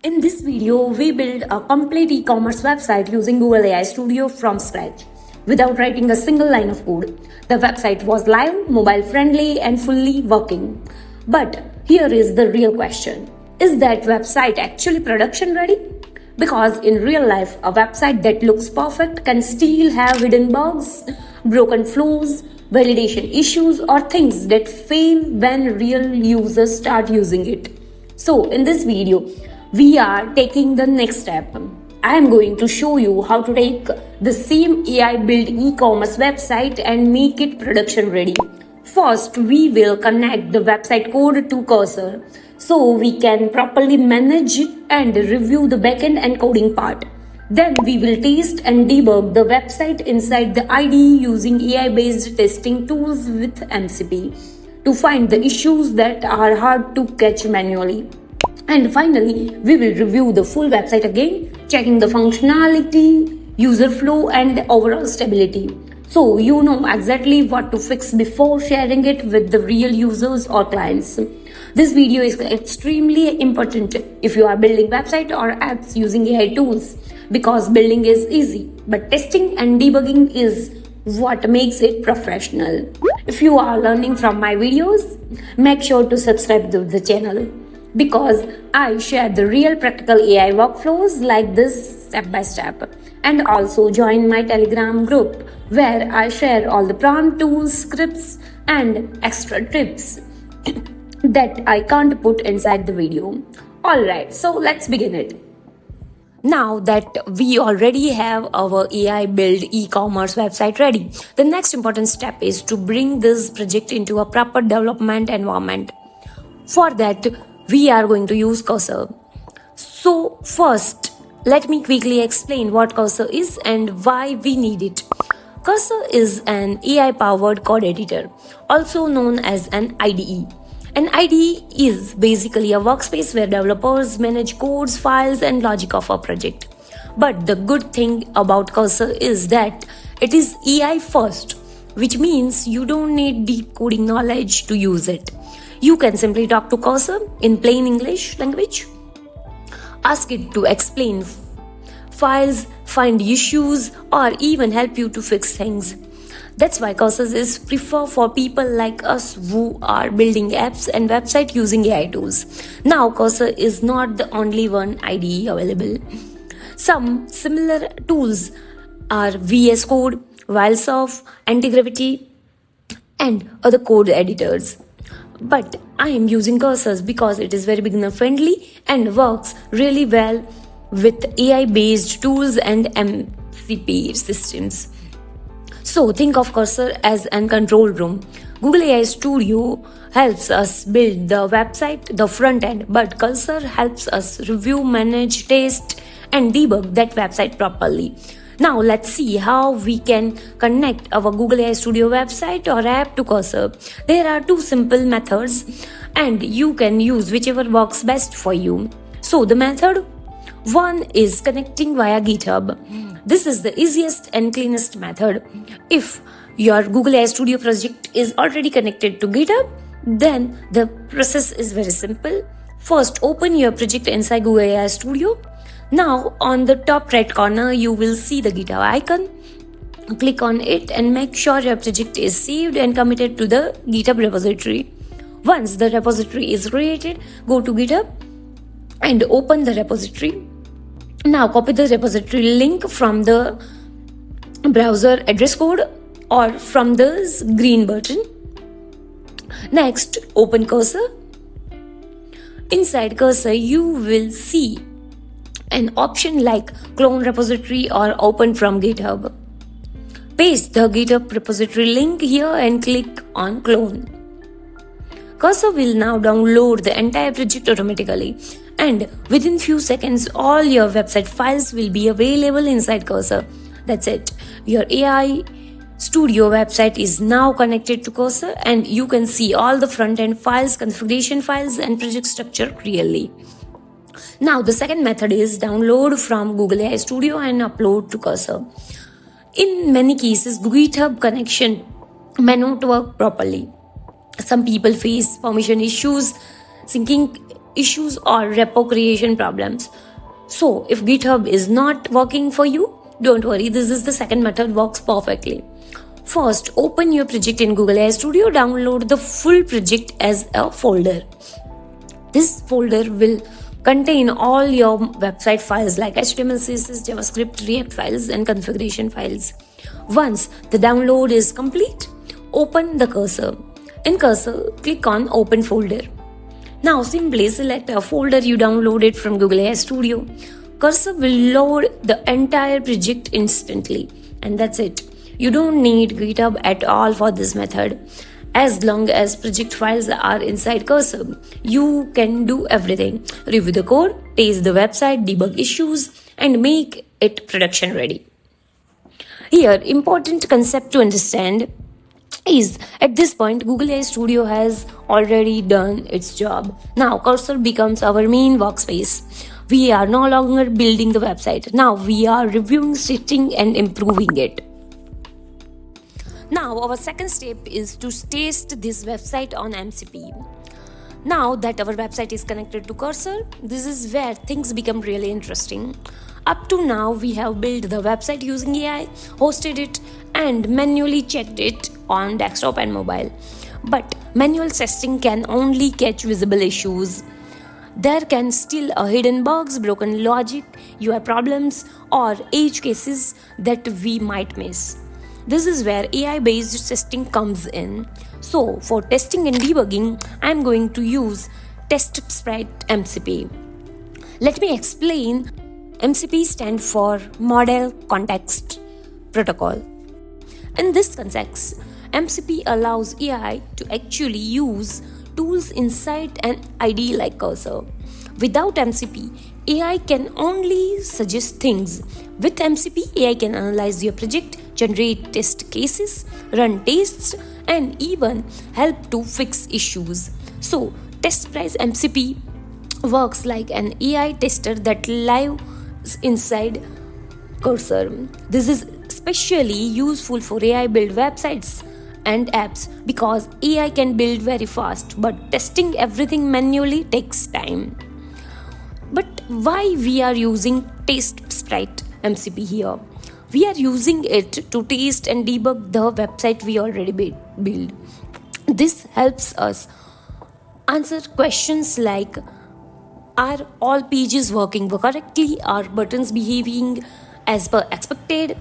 In this video, we build a complete e-commerce website using Google AI Studio from scratch without writing a single line of code. The website was live, mobile friendly, and fully working. But here is the real question. Is that website actually production ready? Because in real life, a website that looks perfect can still have hidden bugs, broken flows, validation issues, or things that fail when real users start using it. So, in this video, we are taking the next step. I am going to show you how to take the same AI built e-commerce website and make it production ready. First, we will connect the website code to Cursor so we can properly manage and review the backend and coding part. Then we will test and debug the website inside the IDE using AI-based testing tools with MCP to find the issues that are hard to catch manually. And finally, we will review the full website again, checking the functionality, user flow, and overall stability. So you know exactly what to fix before sharing it with the real users or clients. This video is extremely important if you are building website or apps using AI tools because building is easy, but testing and debugging is what makes it professional. If you are learning from my videos, make sure to subscribe to the channel because I share the real practical AI workflows like this step by step. And also join my Telegram group where I share all the prompt tools, scripts, and extra tips that I can't put inside the video. Alright, so let's begin it. Now that we already have our AI built e-commerce website ready, the next important step is to bring this project into a proper development environment. For that, we are going to use Cursor. So first, let me quickly explain what Cursor is and why we need it. Cursor is an AI-powered code editor, also known as an IDE. An IDE is basically a workspace where developers manage codes, files, and logic of a project. But the good thing about Cursor is that it is AI first, which means you don't need deep coding knowledge to use it. You can simply talk to Cursor in plain English language, ask it to explain files, find issues, or even help you to fix things. That's why Cursor is preferred for people like us who are building apps and websites using AI tools. Now, Cursor is not the only one IDE available. Some similar tools are VS Code, Wildsurf, Anti-Gravity, and other code editors. But I am using Cursor because it is very beginner friendly and works really well with AI-based tools and MCP systems. So think of Cursor as a control room. Google AI Studio helps us build the website, the front end, but Cursor helps us review, manage, test, and debug that website properly. Now let's see how we can connect our Google AI Studio website or app to Cursor. There are two simple methods and you can use whichever works best for you. So the method one is connecting via GitHub. This is the easiest and cleanest method. If your Google AI Studio project is already connected to GitHub, then the process is very simple. First, open your project inside Google AI Studio. Now, on the top right corner, you will see the GitHub icon. Click on it and make sure your project is saved and committed to the GitHub repository. Once the repository is created, go to GitHub and open the repository. Now copy the repository link from the browser address code or from this green button. Next, open Cursor. Inside Cursor, you will see an option like clone repository or open from GitHub. Paste the GitHub repository link here and click on clone. Cursor will now download the entire project automatically. And within few seconds, all your website files will be available inside Cursor. That's it. Your AI Studio website is now connected to Cursor and you can see all the front-end files, configuration files, and project structure clearly. Now, the second method is download from Google AI Studio and upload to Cursor. In many cases, GitHub connection may not work properly. Some people face permission issues, syncing issues or repo creation problems. So if GitHub is not working for you, don't worry, this is the second method, works perfectly. First, open your project in Google AI Studio, download the full project as a folder. This folder will contain all your website files like HTML, CSS, JavaScript, React files and configuration files. Once the download is complete, open the cursor. In cursor, click on Open Folder. Now simply select a folder you downloaded from Google AI Studio. Cursor will load the entire project instantly, and that's it. You don't need GitHub at all for this method. As long as project files are inside cursor, you can do everything. Review the code, test the website, debug issues, and make it production ready. Here, important concept to understand is at this point, Google AI Studio has already done its job. Now, cursor becomes our main workspace. We are no longer building the website. Now, we are reviewing, testing, and improving it. Now, our second step is to test this website on MCP. Now that our website is connected to Cursor, this is where things become really interesting. Up to now, we have built the website using AI, hosted it, and manually checked it on desktop and mobile. But manual testing can only catch visible issues. There can still be hidden bugs, broken logic, UI problems, or edge cases that we might miss. This is where AI-based testing comes in. So, for testing and debugging, I am going to use TestSprite MCP. Let me explain. MCP stands for Model Context Protocol. In this context, MCP allows AI to actually use tools inside an IDE like Cursor. Without MCP, AI can only suggest things. With MCP, AI can analyze your project, generate test cases, run tests, and even help to fix issues. So, TestSprite MCP works like an AI tester that lives inside Cursor. This is especially useful for AI build websites and apps because AI can build very fast, but testing everything manually takes time. But why we are using TestSprite MCP here? We are using it to test and debug the website we already built. This helps us answer questions like, are all pages working correctly? Are buttons behaving as per expected?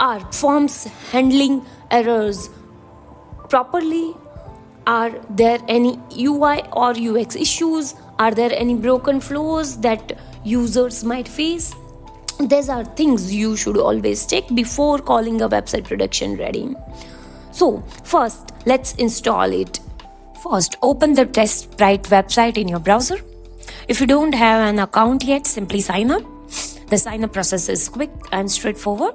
Are forms handling errors properly? Are there any UI or UX issues? Are there any broken flows that users might face? These are things you should always check before calling a website production ready. So, first, let's install it. First, open the TestSprite website in your browser. If you don't have an account yet, simply sign up. The sign up process is quick and straightforward.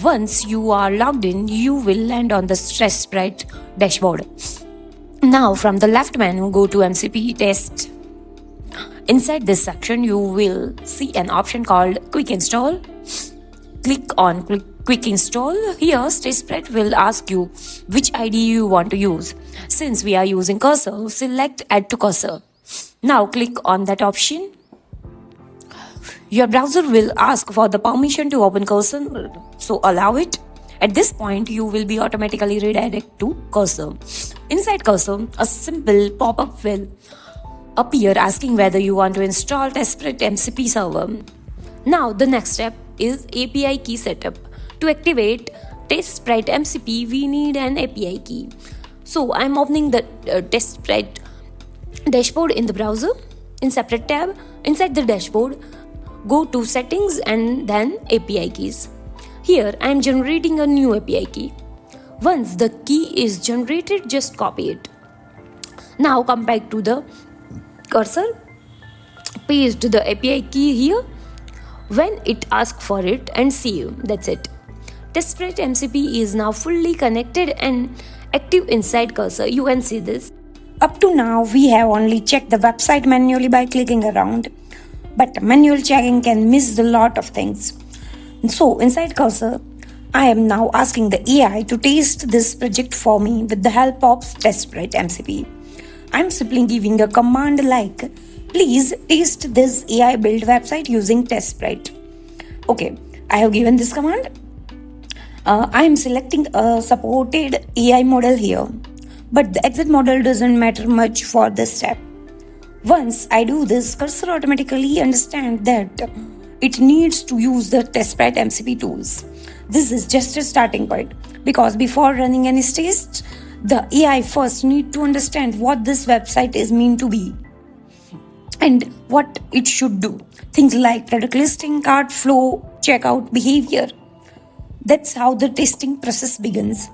Once you are logged in, you will land on the TestSprite dashboard. Now, from the left menu, go to MCP test. Inside this section, you will see an option called Quick Install. Click on Quick Install. Here, TestSprite will ask you which IDE you want to use. Since we are using Cursor, select Add to Cursor. Now, click on that option. Your browser will ask for the permission to open Cursor, so allow it. At this point, you will be automatically redirected to Cursor. Inside Cursor, a simple pop-up will appear asking whether you want to install TestSprite MCP server. Now the next step is API key setup. To activate TestSprite MCP, we need an API key. So I'm opening the TestSprite dashboard in the browser. In separate tab, inside the dashboard, go to settings and then API keys. Here I'm generating a new API key. Once the key is generated, just copy it. Now come back to the Cursor, paste the API key here when it asks for it and save. That's it. TestSprite MCP is now fully connected and active inside Cursor. You can see this. Up to now, we have only checked the website manually by clicking around, but manual checking can miss a lot of things. So inside Cursor, I am now asking the AI to test this project for me with the help of TestSprite MCP. I'm simply giving a command like Please test this AI build website using TestSprite. Okay, I have given this command. I am selecting a supported AI model here, but the exact model doesn't matter much for this step. Once I do this, cursor automatically understands that it needs to use the TestSprite MCP tools. This is just a starting point because before running any tests, the AI first need to understand what this website is meant to be and what it should do. Things like product listing, cart flow, checkout behavior. That's how the testing process begins.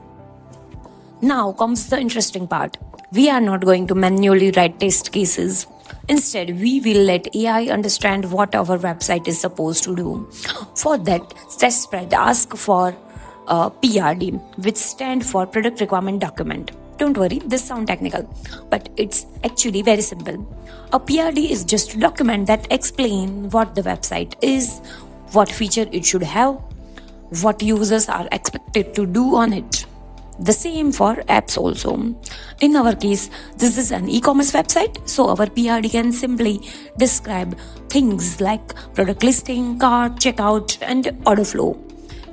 Now comes the interesting part. We are not going to manually write test cases. Instead, we will let AI understand what our website is supposed to do. For that, TestSprite asks for PRD, which stands for Product Requirement Document. Don't worry, this sounds technical, but it's actually very simple. A PRD is just a document that explains what the website is, what feature it should have, what users are expected to do on it. The same for apps also. In our case, this is an e-commerce website, so our PRD can simply describe things like product listing, cart, checkout, and order flow.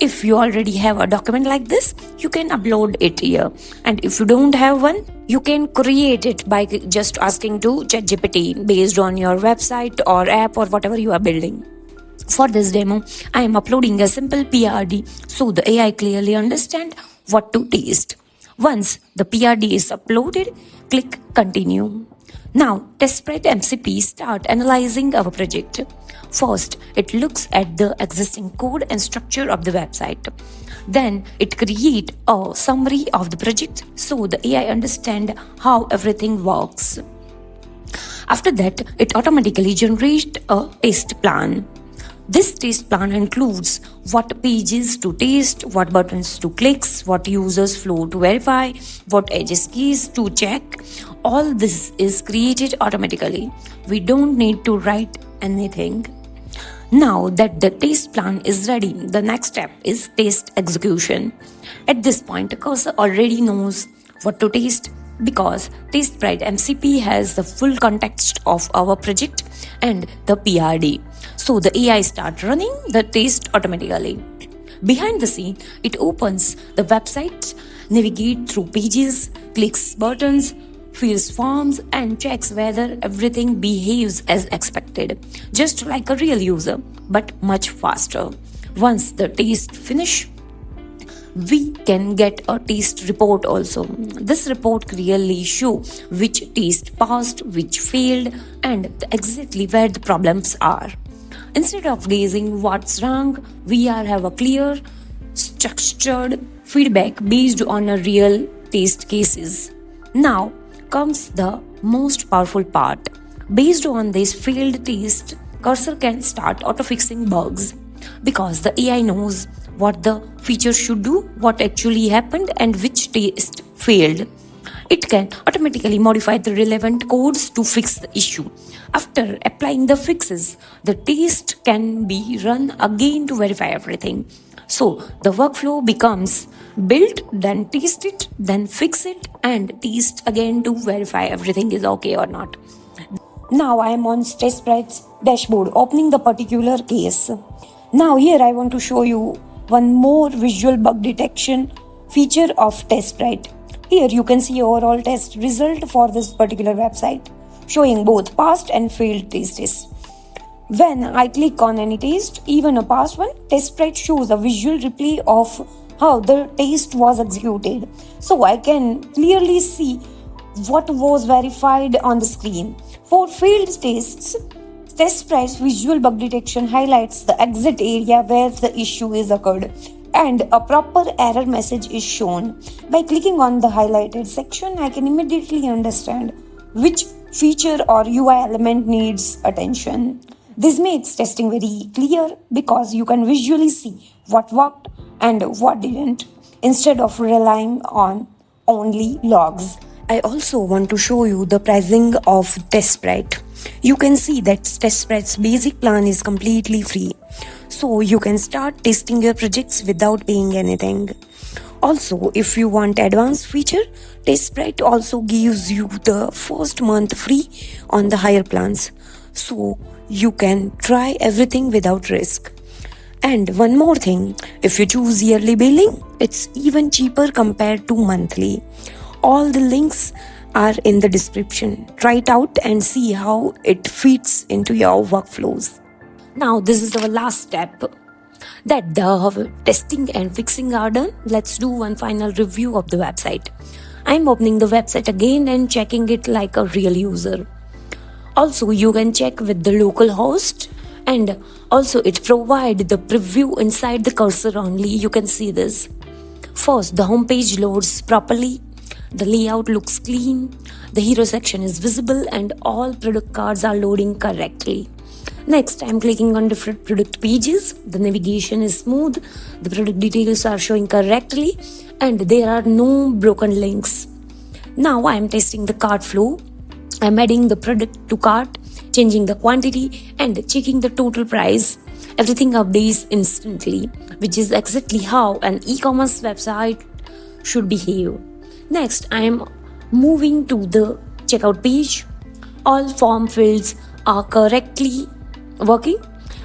If you already have a document like this, you can upload it here. And if you don't have one, you can create it by just asking to ChatGPT based on your website or app or whatever you are building. For this demo, I am uploading a simple PRD so the AI clearly understands what to test. Once the PRD is uploaded, click Continue. Now, TestSprite MCP start analyzing our project. First, it looks at the existing code and structure of the website. Then, it creates a summary of the project so the AI understands how everything works. After that, it automatically generates a test plan. This test plan includes what pages to test, what buttons to click, what users flow to verify, what edge keys to check. All this is created automatically. We don't need to write anything. Now that the test plan is ready, the next step is test execution. At this point, the cursor already knows what to test because TestSprite MCP has the full context of our project and the PRD. So the AI starts running the test automatically. Behind the scene, it opens the website, navigates through pages, clicks buttons, fills forms, and checks whether everything behaves as expected, just like a real user, but much faster. Once the test finishes, we can get a test report also. This report clearly shows which test passed, which failed, and exactly where the problems are. Instead of guessing what's wrong, we have a clear, structured feedback based on a real test cases. Now comes the most powerful part. Based on this failed test, cursor can start auto-fixing bugs because the AI knows what the feature should do, what actually happened, and which test failed. It can automatically modify the relevant codes to fix the issue. After applying the fixes, the test can be run again to verify everything. So the workflow becomes build, then test it, then fix it, and test again to verify everything is okay or not. Now I am on TestSprite's dashboard opening the particular case. Now here I want to show you one more visual bug detection feature of TestSprite. Here you can see overall test result for this particular website, showing both passed and failed tests. When I click on any test, even a passed one, TestSprite shows a visual replay of how the test was executed. So I can clearly see what was verified on the screen. For failed tests, TestSprite's visual bug detection highlights the exit area where the issue is occurred, and a proper error message is shown. By clicking on the highlighted section, I can immediately understand which feature or UI element needs attention. This makes testing very clear because you can visually see what worked and what didn't, instead of relying on only logs. I also want to show you the pricing of TestSprite. You can see that TestSprite's basic plan is completely free, so you can start testing your projects without paying anything. Also, if you want advanced feature, TestSprite also gives you the first month free on the higher plans. So you can try everything without risk. And one more thing, if you choose yearly billing, it's even cheaper compared to monthly. All the links are in the description. Try it out and see how it fits into your workflows. Now, this is our last step. That the testing and fixing are done, let's do one final review of the website. I'm opening the website again and checking it like a real user. Also, you can check with the local host, and also it provides the preview inside the cursor only. You can see this. First, the homepage loads properly, the layout looks clean, the hero section is visible, and all product cards are loading correctly. Next, I'm clicking on different product pages. The navigation is smooth, the product details are showing correctly, and there are no broken links. Now I'm testing the cart flow. I'm adding the product to cart, changing the quantity, and checking the total price. Everything updates instantly, which is exactly how an e-commerce website should behave. Next, I am moving to the checkout page. All form fields are correctly working.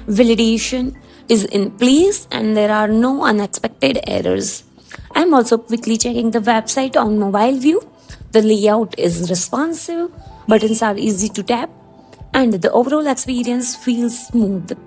Validation is in place and there are no unexpected errors. I am also quickly checking the website on mobile view. The layout is responsive, buttons are easy to tap, and the overall experience feels smooth.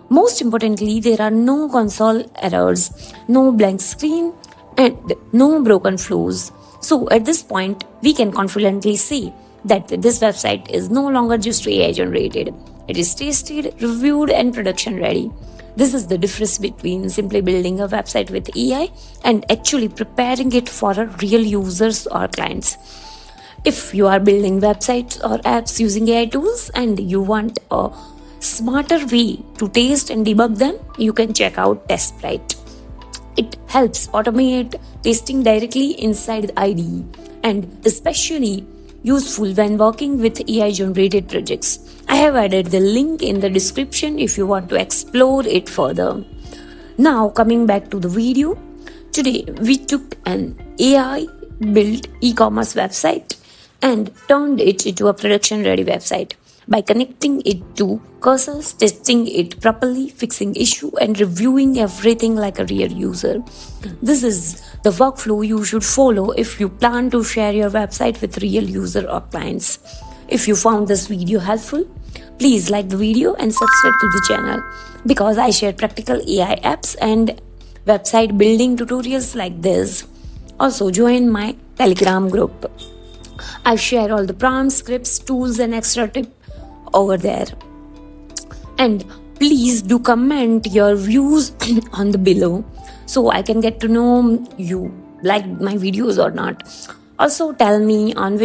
Most importantly, there are no console errors, no blank screen, and no broken flows. So at this point, we can confidently say that this website is no longer just AI generated. It is tested, reviewed, and production ready. This is the difference between simply building a website with AI and actually preparing it for a real users or clients. If you are building websites or apps using AI tools and you want a smarter way to test and debug them, you can check out TestSprite. It helps automate testing directly inside the IDE and especially useful when working with AI generated projects. I have added the link in the description if you want to explore it further. Now coming back to the video, today we took an AI built e-commerce website and turned it into a production ready website by connecting it to cursors, testing it properly, fixing issue, and reviewing everything like a real user. This is the workflow you should follow if you plan to share your website with real user or clients. If you found this video helpful, please like the video and subscribe to the channel because I share practical AI apps and website building tutorials like this. Also join my Telegram group. I share all the prompts, scripts, tools, and extra tips over there. And please do comment your views on the below so I can get to know you like my videos or not. Also tell me on which